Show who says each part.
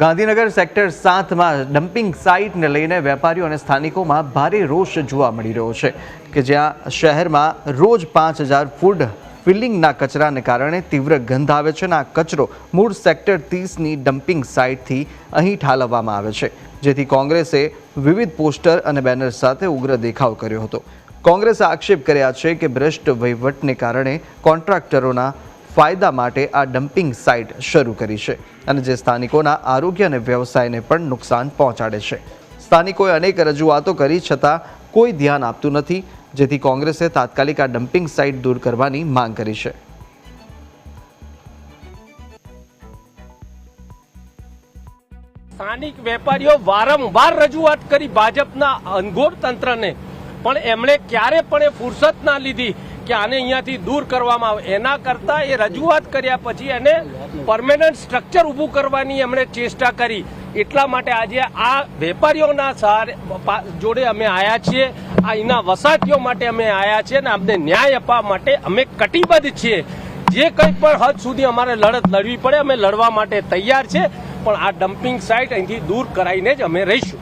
Speaker 1: Gandhinagar sector 7 માં dumping સાઇટને લઈને વેપારીઓ અને સ્થાનિકોમાં ભારે રોષ જોવા મળી રહ્યો છે કે જ્યાં શહેરમાં રોજ 5000 ફૂડ ફિલિંગના કચરાને કારણે તીવ્ર ગંધ આવે છે અને આ કચરો મૂળ સેક્ટર 30ની ડમ્પિંગ સાઇટથી અહીં ઠાલવવામાં આવે છે, જેથી કોંગ્રેસે વિવિધ પોસ્ટર અને બેનર સાથે ઉગ્ર દેખાવ કર્યો હતો। કોંગ્રેસે આક્ષેપ કર્યા છે કે ભ્રષ્ટ વહીવટને કારણે કોન્ટ્રાક્ટરોના ફાયદા માટે આ ડમ્પિંગ સાઇટ શરૂ કરી છે અને જે સ્થાનિકોના આરોગ્ય અને વ્યવસાયને પણ નુકસાન પહોંચાડે છે। સ્થાનિકોએ અનેક રજૂઆતો કરી છતાં કોઈ ધ્યાન આપતું નથી, જેથી કોંગ્રેસે તાત્કાલિક આ ડમ્પિંગ સાઇટ દૂર કરવાની માંગ કરી છે।
Speaker 2: સ્થાનિક વેપારીઓ વારંવાર રજૂઆત કરી ભાજપના અનગોર તંત્રને, પણ એમણે ક્યારે પણ ફુરસત ના લીધી કે આને અહીંયાથી દૂર કરવામાં આવે। એના કરતા એ રજૂઆત કર્યા પછી એને પરમેનન્ટ સ્ટ્રક્ચર ઊભું કરવાની એમણે ચેષ્ટા કરી। એટલા માટે આજે આ વેપારીઓના જોડે અમે આવ્યા છીએ, અહીંના વસાતીઓ માટે અમે આવ્યા છીએ અને અમને ન્યાય આપવા માટે અમે કટિબદ્ધ છીએ। જે કંઈ પણ હદ સુધી અમારે લડત લડવી પડે અમે લડવા માટે તૈયાર છે, પણ આ ડમ્પિંગ સાઇટ અહીંથી દૂર કરાવીને જ અમે રહીશું।